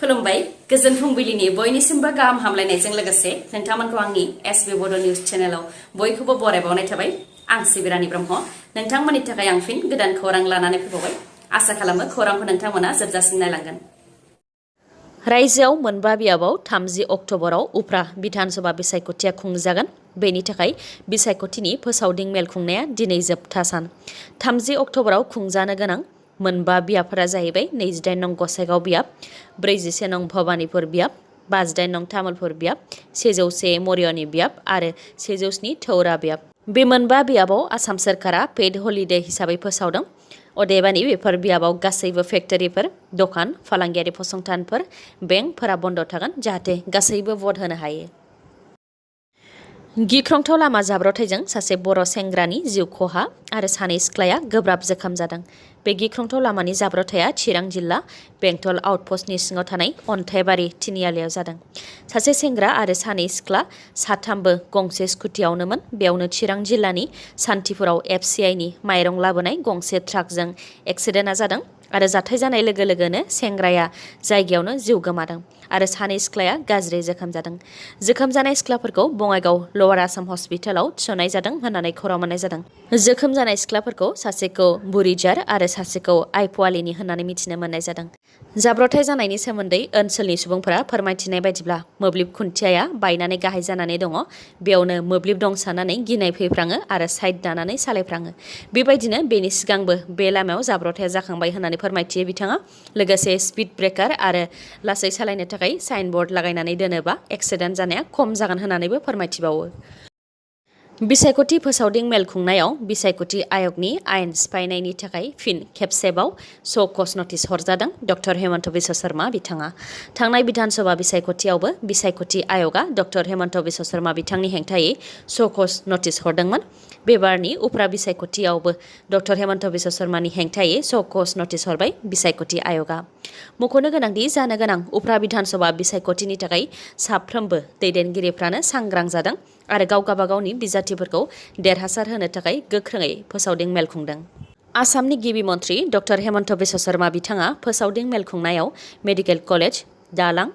खुलुमबाय गोजोन फुंबिलिनि बयनिसिमबो गाहाम हामलायनायजों लोगोसे नोंथांमोनखौ आंनि sbbodonews चेनेलाव बयखौबो बरायबावनाय थाबाय आं सिबिरानि ब्रह्म नोंथांमोननि थाखाय आं फिन गोदान खौरां लानानै फैबावबाय आसा खालामो खौरांखौ नोंथांमोना जोबजासिम नायलांगोन रायजोआव मोनबा बियाबाव 30 अक्ट'बराव उफ्रा बिधानसभा बिसायख'थिया खुंजागोन बेनि थाखाय बिसायख'थिनि फोसावदिं मेल खुंनाया दिनै जोबथा सान 30 अक्ट'बराव खुंजानो गोनां मोनबा बियाबफोरा जाहैबाय 28 नं गसाइगाव बियाब 41 नं भबानिपुर बियाब 58 नं तामुलपुर बियाब 101 मरियनि बियाब आरो 107 थौरा बियाब बे मोनबा बियाबाव आसाम सोरखारा पेड हलिडे हिसाबै फोसावदों अदेबानि बेफोर बियाबाव गासैबो फेक्टरिफोर दखान फालांगियारि फसंथानफोर बेंकफोरा बन्द थागोन जाहाथे गासैबो भट होनो हायो गिख्रंथाव लामा जाब्रबथायजों सासे बर' सेंग्रानि जिउ खहा आरो सानै सिख्लाया गोब्राब जोखोम जादों बे गिख्रंथाव लामानि जाब्रबथाया चिरां जिल्ला बेंटल आउटपस्टनि सिङाव थानाय अन्थाइबारि तिनिआलियाव जादों सासे सेंग्रा आरो सानै सिख्ला साथामबो गंसे स्कुटियावनोमोन बेयावनो चिरां जिल्लानि सान्थिपुराव FCIनि माइरं लाबोनाय गंसे ट्राकजों एक्सिडेन्टआ जादों आरो जाथाय जानाय लोगो लोगोनो सेंग्राया जायगायावनो जिउ गोमादों आरो सानै सिख्लाया गाज्रि जोखोम जादों जोखोम जानाय सिख्लाफोरखौ बङाइगाव लवार आसाम हस्पिटालाव थिसननाय जादों होननानै खौरां मोननाय जादों जोखोम जानाय सिख्लाफोरखौ सासेखौ बुरिजार आरो सासेखौ आइपुवालिनि होननानै मिथिनो मोननाय जादों जाब्रबथाय जानायनि सोमोन्दै ओनसोलनि सुबुंफोरा फोरमायथिनाय बायदिब्ला मोब्लिब खुन्थियाया बायनानै गाहाय जानानै दङ बेयावनो मोब्लिब दं साननानै गिनाय फैफ्राङो आरो साइड दानानै सालायफ्राङो बेबायदिनो बेनि सिगांबो बे लामायाव जाब्रबथाया जाखांबाय होननानै फोरमायथियो बिथाङा लोगोसे स्पिड ब्रेकार आरो लासै सालायनो थाखाय साइनबोर्ड लागायनानै दोनोबा एक्सिडेन्ट जानाया खम जागोन होननानैबो फोरमायथिबावो बिसायख'थि फोसावदिं मेल खुंनायाव बिसायख'थि आयगनि आयेन सिफायनायनि थाखाय फिन खेबसेबाव श'कज नटिस हरजादों डक्टर हेमन्त बिश्व शर्मा बिथाङा थांनाय बिधानसभा बिसायख'थियावबो बिसायख'थि आयगा डक्टर हेमन्त बिश्व शर्मा बिथांनि हेंथायै श'कज नटिस हरदोंमोन बेबारनि उफ्रा बिसायख'थियावबो डक्टर हेमन्त बिश्व शर्मानि हेंथायै श'कज नटिस हरबाय बिसायख'थि आयगा मख'नो गोनांदि जानो गोनां उफ्रा बिधानसभा बिसायख'थिनि थाखाय साफ्रोमबो दैदेनगिरिफ्रानो सांग्रां जादों आरो गाव गावबागावनि बिजाथिफोरखौ देरहासार होनो थाखाय गोख्रोङै फोसावदिं मेल खुंदों आसामनि गिबि मन्थ्रि डक्टर हेमन्त बिश्व शर्मा बिथाङा फोसावदिं मेल खुंनायाव मेडिकेल कलेज दालां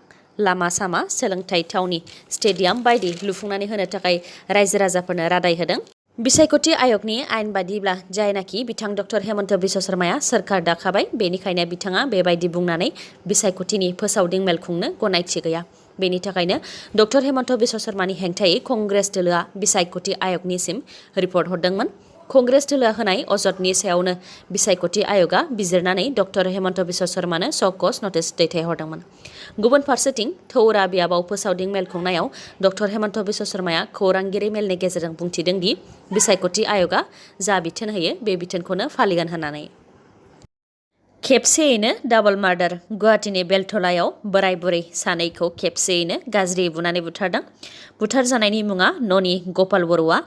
लामा सामा सोलोंथाइ थावनि स्टेडियाम बायदि लुफुंनानै होनो थाखाय रायजो राजाफोरनो रादाय होदों बिसायख'थि आयगनि आयेन बादिब्ला जायनाखि बिथां डक्टर हेमन्त बिश्व शर्माया सोरखार दाखाबाय बेनिखायनो बिथाङा बेबायदि बुंनानै बिसायख'थिनि फोसावदिं मेल खुंनो गनायथि गैया बेनि थाखायनो डक्टर हेमन्त बिश्व शर्मानि हेंथायै कंग्रेस दोलोआ बिसायख'थि आयगनिसिम रिपर्ट हरदोंमोन कंग्रेस दोलोआ होनाय अजदनि सायावनो बिसायख'थि आयगा बिजिरनानै डक्टर हेमन्त बिश्व शर्मानो श'कज नटिस दैथायहरदोंमोन गुबुन फारसेथिं थौरा बियाबाव फोसावदिं मेल खुंनायाव डक्टर हेमन्त बिश्व शर्माया खौरांगिरि मेलनि गेजेरजों बुंथिदों दि बिसायख'थि आयगा जा बिथोन होयो बे बिथोनखौनो फालिगोन होननानै खेबसेयैनो डाबल मार्डार गुवाहाटीनि बेलथलायाव बोराय बुरै सानैखौ खेबसेयैनो गाज्रि बुनानै बुथारदों बुथारजानायनि मुङा ननि गपाल बरुवा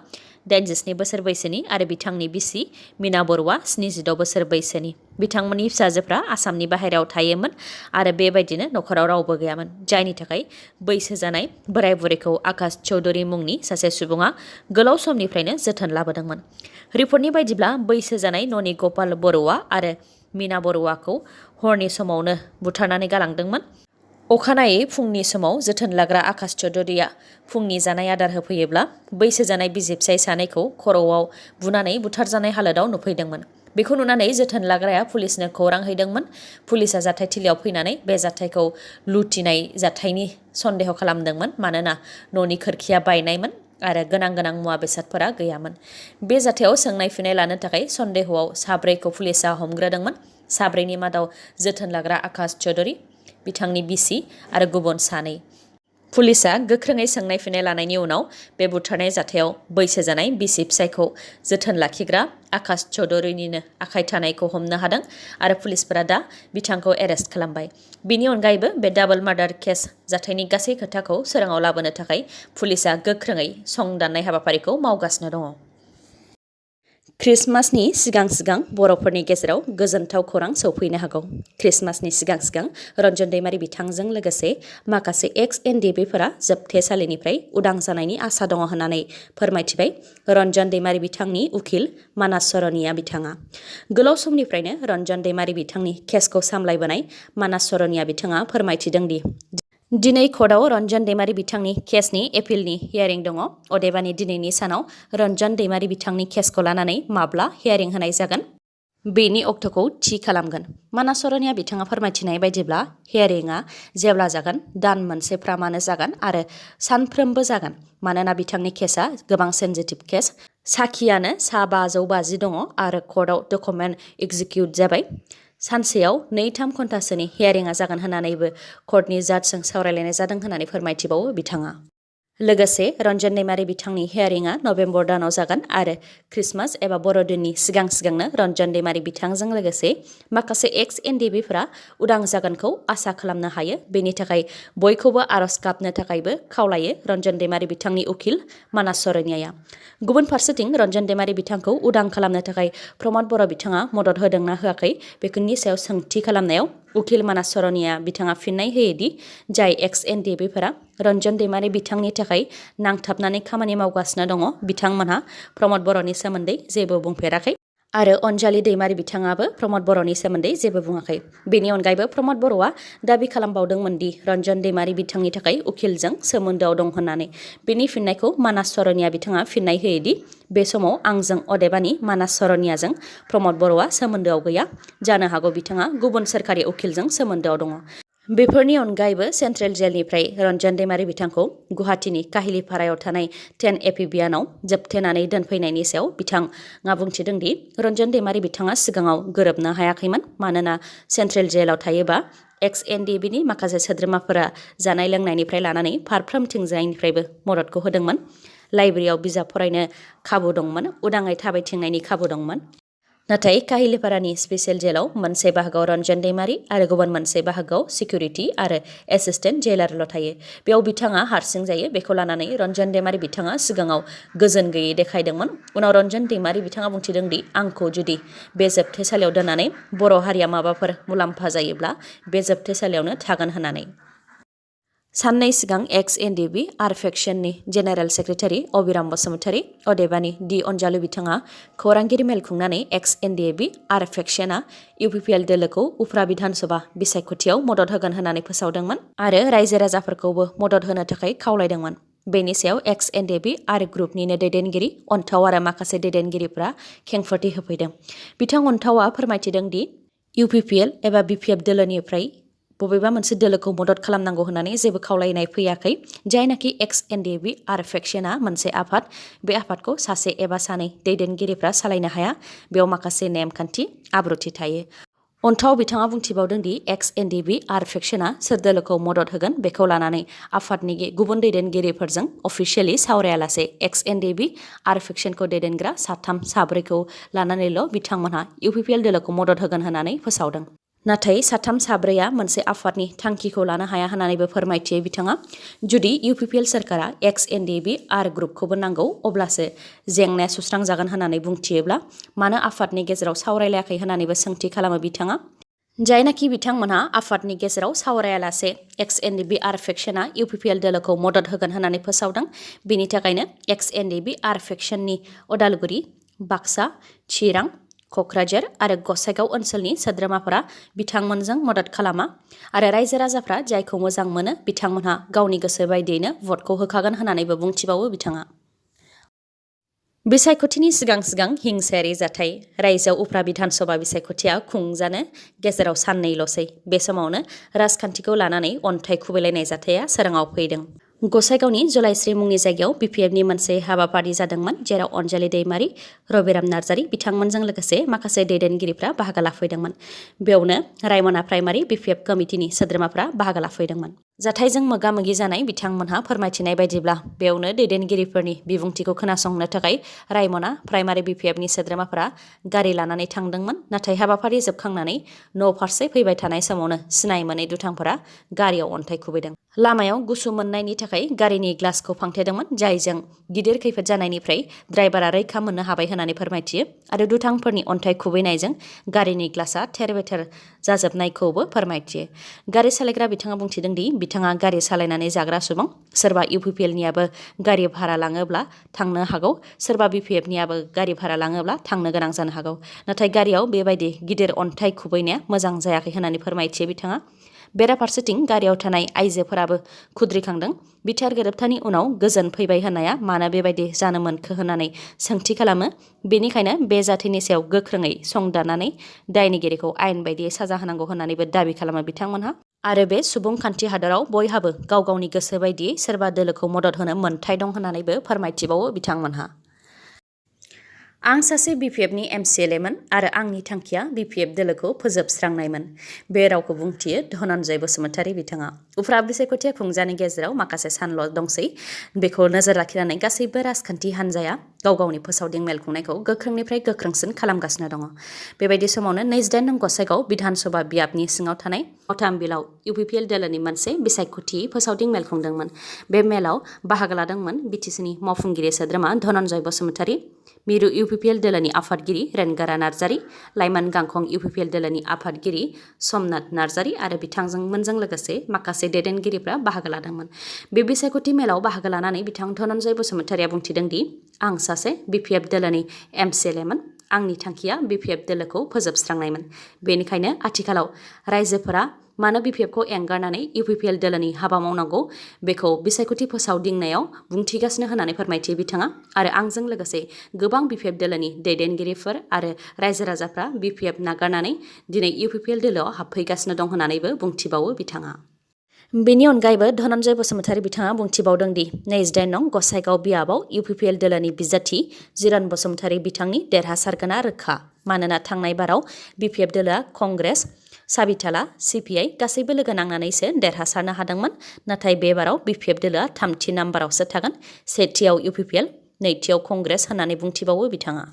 87 बोसोर बैसोनि आरो बिथांनि बिसि मीना बरुवा 76 बोसोर बैसोनि बिथांमोननि फिसाजोफ्रा आसामनि बाहेरायाव थायोमोन आरो बेबायदिनो नखराव रावबो गैयामोन जायनि थाखाय बैसो जानाय बोराय बुरैखौ आकाश चौधुरी मुंनि सासे सुबुङा गोलाव समनिफ्रायनो जोथोन लाबोदोंमोन रिपर्टनि बायदिब्ला बैसो जानाय ननि गपाल बरुवा आरो मीना बरुवाखौ हरनि समावनो बुथारनानै गालांदोंमोन अखानायै फुंनि समाव जोथोन लाग्रा आकाश चौधुरीया फुंनि जानाय आदार होफैयोब्ला बैसो जानाय बिसि फिसाय सानैखौ खर'आव बुनानै बुथारजानाय हालोदाव नुफैदोंमोन बेखौ नुनानै जोथोन लाग्राया पुलिसनो खौरां हैदोंमोन पुलिसा जाथायथिलियाव फैनानै बे जाथायखौ लुथिनाय जाथायनि सन्देह खालामदोंमोन मानोना न'नि खोरखिया बायनायमोन आरो गोनां मुवा बेसादफोरा गैयामोन बे जाथायाव सोंनाय फिनाय लानो थाखाय सन्देहआव साब्रैखौ पुलिसा हमग्रोदोंमोन साब्रैनि मादाव जोथोन लाग्रा आकाश चौधुरी बिथांनि बिसि आरो गुबुन सानै पुलिसा गोख्रोङै सोंनाय फिनाय लानायनि उनाव बे बुथारनाय जाथायाव बैसो जानाय बिसि फिसायखौ जोथोन लाखिग्रा आकाश चौधुरीनिनो आखाइ थानायखौ हमनो हादों आरो पुलिसफोरा दा बिथांखौ एरेस्ट खालामबाय बिनि अनगायैबो बे डाबल मार्डार केस जाथायनि गासै खोथाखौ सोराङाव लाबोनो थाखाय पुलिसा गोख्रोङै संदाननाय हाबाफारिखौ मावगासिनो दङ क्रिसमासनि सिगां सिगां बर'फोरनि गेजेराव गोजोनथाव खौरां सौफैनो हागौ। क्रिसमासनि सिगां सिगां रन्जन दैमारि बिथांजों लोगोसे माखासे EX-NDFB जोबथेसालिनिफ्राय उदां जानायनि आसा दङ होननानै फोरमायथिबाय रन्जन दैमारि बिथांनि उखिल मानास सरनिया बिथाङा। गोलाव समनिफ्रायनो रन्जन दैमारि बिथांनि केसखौ सामलायबोनाय मानास सरनिया बिथाङा फोरमायथिदों दि दिनै कर्टआव रन्जन दैमारि बिथांनि केसनि एपिलनि हियारिं दङ। अदेबानि दिनैनि सानाव रन्जन दैमारि बिथांनि केसखौ लानानै माब्ला हियारिं होनाय जागोन बेनि अक्ट'खौ थि खालामगोन। मानास सरनिया बिथाङा फोरमायथिनाय बायदिब्ला हियारिंआ जेब्ला जागोन दान मोनसेफ्रामानो जागोन आरो सानफ्रोमबो जागोन। मानोना बिथांनि केसआ गोबां सेन्सिटिभ केस। साखियानो सा 550 दङ आरो कर्टआव डकुमेन्ट एक्जिकिउट जाबाय। सानसेयाव 2-3 घन्टासोनि हियारिंआ जागोन होननानैबो कर्टनि जाजजों सावरायलायनाय जादों होननानै फोरमायथिबावो बिथाङा। लोगोसे रन्जन दैमारि बिथांनि हियारिंआ नभेम्बर दानाव जागोन आरो क्रिसमास एबा बर'दिननि सिगां सिगांनो रन्जन दैमारि बिथांजों लोगोसे माखासे EX-NDFB उदां जागोनखौ आसा खालामनो हायो। बेनि थाखाय बयखौबो आरज गाबनो थाखायबो खावलायो रन्जन दैमारि बिथांनि उखिल मानास सरनियाया। गुबुन फारसेथिं रन्जन दैमारि बिथांखौ उदां खालामनो थाखाय प्रमद बर' बिथाङा मदद होदोंना होआखै बेफोरनि सायाव सोंथि खालामनायाव उखिल मानास सरनिया बिथाङा फिननाय होयोदि जाय EX-NDFB रन्जन दैमारि बिथांनि थाखाय नांथाबनानै खामानि मावगासिनो दङ बिथांमोनहा प्रमद बर'नि सोमोन्दै जेबो बुंफेराखै आरो अनजालि दैमारि बिथाङाबो प्रमद बर'नि सोमोन्दै जेबो बुङाखै। बेनि अनगायैबो प्रमद बर'आ दाबि खालामबावदोंमोन दि रन्जन दैमारि बिथांनि थाखाय उखिलजों सोमोन्दोआव दं होननानै। बेनि फिननायखौ मानास सरनिया बिथाङा फिननाय होयोदि बे समाव आंजों अदेबानि मानास सरनियाजों प्रमद बर'आ सोमोन्दोआव गैया। जानो हागौ बिथाङा गुबुन सोरखारि उखिलजों सोमोन्दोआव दङ। बेफोरनि अनगायैबो सेन्ट्रेल जेलनिफ्राय रन्जन दैमारि बिथांखौ गुवाहाटीनि काहिलिपारायाव थानाय 10 एपिबियानाव जोबथेनानै दोनफैनायनि सायाव बिथाङा बुंथिदों दि रन्जन दैमारि बिथाङा सिगाङाव गोरोबनो हायाखैमोन। मानोना सेन्ट्रेल जेलाव थायोबा EX-NDFB माखासे सोद्रोमाफोरा जानाय लोंनायनिफ्राय लानानै फारफ्रोमथिंजायनिफ्रायबो मददखौ होदोंमोन। लाइब्रेरियाव बिजाब फरायनो खाबु दंमोन, उदाङै थाबायथिंनायनि खाबु दंमोन। नाथाय काहिलिपारानि स्पेसियेल जेलाव मोनसे बाहागोआव रन्जन दैमारि आरो गुबुन मोनसे बाहागोआव सिकिउरिटि आरो एसिस्टेन्ट जेलारल' थायो। बेयाव बिथाङा हारसिं जायो। बेखौ लानानै रन्जन दैमारि बिथाङा सिगाङाव गोजोन गैयै देखायदोंमोन। उनाव रन्जन दैमारि बिथाङा बुंथिदों दि आंखौ जुदि बे जोबथेसालियाव दोननानै बर' हारिया माबाफोर मुलाम्फा जायोब्ला बे जोबथेसालियावनो थागोन होननानै। साननै सिगां EX-NDFB फेक्सननि general secretary Abiram Basumatary अदेबानि डि अनजालु बिथाङा खौरांगिरि मेल खुंनानै EX-NDFB फेक्सना UPPL दोलोखौ उफ्रा बिधान सभा बिसायख'थियाव मदद होगोन होननानै फोसावदोंमोन आरो रायजो राजाफोरखौबो मदद होनो थाखाय खावलायदोंमोन। बेनि सायाव EX-NDFB ग्रुपनिनो दैदेनगिरि अन्थाव आरो माखासे दैदेनगिरिफोरा खेंफोरथि होफैदों। बिथां अन्थावआ फोरमायथिदों दि UPPL एबा BPF दोलोनिफ्राय बबेबा मोनसे दोलोखौ मदद खालामनांगौ होननानै जेबो खावलायनाय फैयाखै। जायनाखि EX-NDFB फेक्सना मोनसे आफाद, बे आफादखौ सासे एबा सानै दैदेनगिरिफ्रा सालायनो हाया। बेयाव माखासे नेमखान्थि आब्रुथि थायो। अन्थाव बिथाङा बुंथिबावदों दि EX-NDFB फेक्सना सोर दोलोखौ मदद होगोन बेखौ लानानै आफादनि गुबुन दैदेनगिरिफोरजों अफिसियेलि सावरायालासे EX-NDFB फेक्सनखौ दैदेनग्रा 3-4खौ लानानैल' बिथांमोनहा UPPL दोलोखौ मदद होगोन होननानै फोसावदों। नाथाय 3-4आ मोनसे आफादनि थांखिखौ लानो हाया होननानैबो फोरमायथियो बिथाङा। जुदि UPPL सोरखारा EX-NDFB ग्रुपखौबो नांगौ अब्लासो जेंनाया सुस्रांजागोन होननानै बुंथियोब्ला मानो आफादनि गेजेराव सावरायलायाखै होननानैबो सोंथि खालामो बिथाङा। जायनाखि बिथांमोनहा आफादनि गेजेराव सावरायालासे EX-NDFB फेक्सना UPPL दोलोखौ मदद होगोन होननानै फोसावदों। बेनि थाखायनो EX-NDFB फेक्सननि अदालगुरि, बाक्सा, चिरां, क'क्राझार आरो गसाइगाव ओनसोलनि सोद्रोमाफोरा बिथांमोनजों मदद खालामा आरो रायजो राजाफ्रा जायखौ मोजां मोनो बिथांमोनहा गावनि गोसो बायदियैनो भटखौ होखागोन होननानैबो बुंथिबावो बिथाङा। बिसायख'थिनि सिगां सिगां हिंसायारि जाथाय रायजोआव उफ्रा बिधान सभा बिसायख'थिया खुंजानो गेजेराव साननैल'सै। बे समावनो राजखान्थिखौ लानानै अन्थाइ खुबैलायनाय जाथाया सोराङाव फैदों। गसाइगावनि जलाइस्रि मुंनि जायगायाव BPFनि मोनसे हाबाफारि जादोंमोन जेराव अनजालि दैमारि, रबिराम नार्जारी बिथांमोनजों लोगोसे माखासे दैदेनगिरिफ्रा बाहागो लाफैदोंमोन। बेयावनो रायमना प्राइमारि BPF कमिटिनि सोद्रोमाफ्रा बाहागो लाफैदोंमोन। जाथायजों मोगा-मोगि जानाय बिथांमोनहा फोरमायथिनाय बायदिब्ला बेयावनो दैदेनगिरिफोरनि बिबुंथिखौ खोनासंनो थाखाय रायमना प्राइमारि BPFनि सोद्रोमाफोरा गारि लानानै थांदोंमोन। नाथाय हाबाफारि जोबखांनानै न' फारसे फैबाय थानाय समावनो सिनाय मोनै दुथांफोरा गारियाव अन्थाइ खुबैदों। लामायाव गुसु मोननायनि थाखाय गारिनि ग्लासखौ फांथेदोंमोन, जायजों गिदिर खैफोद जानायनिफ्राय ड्राइभारा रैखा मोननो हाबाय होननानै फोरमायथियो आरो दुथांफोरनि अन्थाइ खुबैनायजों गारिनि ग्लासआ थेर-बेथेर जाजोबनायखौबो फोरमायथियो। गारि सालायग्रा बिथाङा बुंथिदों दि बिथाङा गारि सालायनानै जाग्रा सुबुं, सोरबा UPPLनियाबो गारि भारा लाङोब्ला थांनो हागौ, सोरबा BPFनियाबो गारि भारा लाङोब्ला थांनो गोनां जानो हागौ। नाथाय गारियाव बेबायदि गिदिर अन्थाइ खुबैनाया मोजां जायाखै होननानै फोरमायथियो बिथाङा। बेराफारसेथिं गारियाव थानाय आइजोफोराबो खुद्रिखांदों। बिथार गोरोबथानि उनाव गोजोन फैबाय होननाया मानो बेबायदि जानो मोनखो होननानै सोंथि खालामो। बेनिखायनो बे जाथायनि सायाव गोख्रोङै संदाननानै दायनिगिरिखौ आयेन बायदियै साजा होनांगौ होननानैबो दाबि खालामो बिथांमोनहा। आरो बे सुबुंखान्थि हादराव बयहाबो गाव गावनि गोसो बायदियै सोरबा दोलोखौ मदद होनो मोन्थाय दं होननानैबो फोरमायथिबावो बिथांमोनहा। आं सासे BPFनि MCLAमोन आरो आंनि थांखिया BPF दोलोखौ फोजोबस्रांनायमोन। बे रावखौ बुंथियो धनन्जय बसुमतारी बिथाङा। उफ्रा बिसायख'थिया खुंजानायनि गेजेराव माखासे सानल' दंसै। बेखौ नोजोर लाखिनानै गासैबो राजखान्थि हान्जाया गाव गावनि फोसावदिं मेल खुंनायखौ गोख्रोंनिफ्राय गोख्रोंसिन खालामगासिनो दङ। बेबायदि समावनो 28 नं गसाइगाव बिधान सभा बियाबनि सिङाव थानाय अथामबिलाव UPPL दोलोनि मोनसे बिसायख'थि फोसावदिं मेल खुंदोंमोन। बे मेलाव बाहागो लादोंमोन BTCनि मावफुंगिरि सोद्रोमा धनन्जय बसुमतारी, मिरु UPPL दोलोनि आफादगिरि रेनगारा नार्जारी, लाइमोन गांखं UPPL दोलोनि आफादगिरि समनाथ नार्जारी आरो बिथांमोनजों लोगोसे माखासे दैदेनगिरिफ्रा बाहागो लादोंमोन। बे बिसायख'थि मेलाव बाहागो लानानै बिथां धनन्जय बसुमतारीया बुंथिदों दि आं सासे BPF दोलोनि MCLAमोन। आंनि थांखिया BPF दोलोखौ फोजोबस्रांनायमोन। बेनिखायनो आथिखालाव रायजोफोरा मानो BPFखौ एंगारनानै UPPL दोलोनि हाबा मावनांगौ बेखौ बिसायख'थि फोसावदिंनायाव बुंथिगासिनो होननानै फोरमायथियो बिथाङा। आरो आंजों लोगोसे गोबां BPF दोलोनि दैदेनगिरिफोर आरो रायजो राजाफ्रा BPF नागारनानै दिनै UPPL दोलोआव हाबफैगासिनो दं होननानैबो बुंथिबावो बिथाङा। बेनि अनगायैबो धनन्जय बसुमतारी बिथाङा बुंथिबावदों दि 28 नं गसाइगाव बियाबाव UPPL दोलोनि बिजाथि जिरन बसुमतारी बिथांनि देरहासारगोना रोखा। मानोना थांनाय बाराव BPF दोलोआ कंग्रेस, साबिथाला, CPI गासैबो लोगो नांनानैसो देरहासारनो हादोंमोन। नाथाय बे बाराव BPF दोलोआ 3थि नाम्बारावसो थागोन। सेथियाव UPPL, नैथियाव कंग्रेस होननानै बुंथिबावो बिथाङा।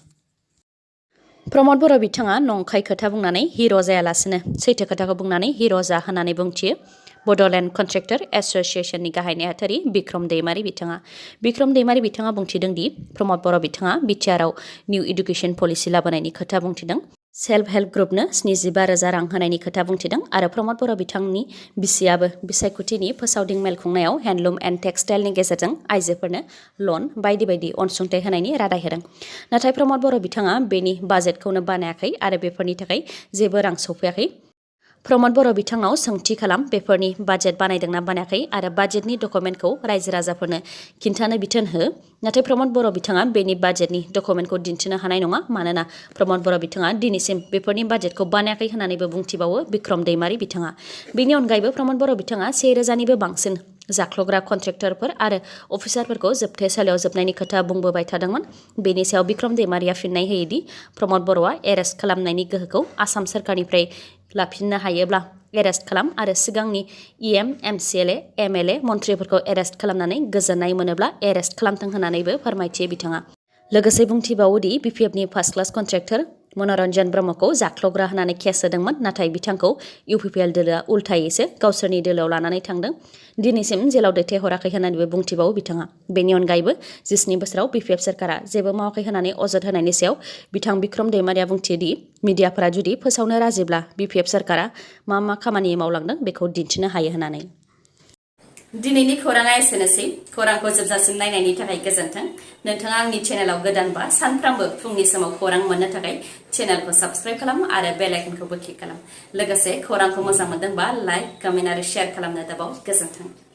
प्रमद बर' बिथाङा नंखाय खोथा बुंनानै हिर' जायालासिनो सैथो खोथाखौ बुंनानै हिर' जा होननानै बुंथियो। बड'लेण्ड कन्ट्रेक्टर एस'सिएशननि गाहाय नेहाथारि बिक्रम दैमारी बिथाङा। बिक्रम दैमारी बिथाङा बुंथिदों दि प्रमद बर' बिथाङा बिटिआरआव निउ इडुकेसन पलिसि लाबोनायनि खोथा बुंथिदों। सेल्फ हेल्प ग्रुपनो 75,000 रां होनायनि खोथा बुंथिदों आरो प्रमद बर' बिथांनि बिसियाबो बिसायख'थिनि फोसावदिं मेल खुंनायाव हेन्डलुम एन्ड टेक्सटाइलनि गेजेरजों आइजोफोरनो लन बायदि बायदि अनसुंथाइ होनायनि रादाय होदों। नाथाय प्रमद बर' बिथाङा बेनि बाजेटखौनो बानायाखै आरो बेफोरनि थाखाय जेबो रां सौफैयाखै। प्रमद बर' बिथांनाव सोंथि खालाम बेफोरनि बाजेट बानायदोंना बानायाखै आरो बाजेटनि डकुमेन्टखौ रायजो राजाफोरनो खिन्थानो बिथोन हो। नाथाय प्रमद बर' बिथाङा बेनि बाजेटनि डकुमेन्टखौ दिन्थिनो हानाय नङा। मानोना प्रमद बर' बिथाङा दिनैसिम बेफोरनि बाजेटखौ बानायाखै होननानैबो बुंथिबावो बिक्रम दैमारी बिथाङा। बेनि अनगायैबो प्रमद बर' बिथाङा 1,000निबो बांसिन जाख्लग्रा कन्ट्रेक्टरफोर आरो अफिसारफोरखौ जोबथेसालियाव जोबनायनि खोथा बुंबोबाय थादोंमोन। बेनि सायाव बिक्रम दैमारीया फिननाय होयोदि प्रमद बर'आ एरेस्ट खालामनायनि गोहोखौ आसाम सोरखारनिफ्राय लाफिननो हायोब्ला एरेस्ट खालाम आरो सिगांनि EM, MCLA, MLA मन्थ्रिफोरखौ एरेस्ट खालामनानै गोजोननाय मोनोब्ला एरेस्ट खालामथों होननानैबो फोरमायथियो बिथाङा। लोगोसे बुंथिबावोदि BPFनि फार्स्ट क्लास कन्ट्रेक्टर मनरन्जन ब्रह्मखौ जाख्लग्रा होनानै केस होदोंमोन। नाथाय बिथांखौ UPPL दोलोआ उल्थायैसो गावसोरनि दोलोआव लानानै थांदों। दिनैसिम जेलाव दैथायहराखै होननानैबो बुंथिबावो बिथाङा। बेनि अनगायैबो 19 बोसोराव BPF सोरखारा जेबो मावाखै होननानै अजद होनायनि सायाव बिथां बिक्रम दैमारीया बुंथियोदि मिडियाफोरा जुदि फोसावनो राजिब्ला BPF सोरखारा मा खामानि मावलांदों बेखौ दिन्थिनो हायो होननानै। दिनैनि खौराङा एसेनोसै। खौरांखौ जोबजासिम नायनायनि थाखाय गोजोन्थों। नोंथाङा आंनि चेनेलाव गोदानबा सानफ्रामबो फुंनि समाव खौरां मोननो थाखाय चेनेलखौ साबस्क्राइब खालाम आरो बेल आइकनखौबो क्लिक खालाम। लोगोसे खौरांखौ मोजां मोनदोंबा लाइक, कमेन्ट आरो शेयार खालामनो दाबाव। गोजोन्थों।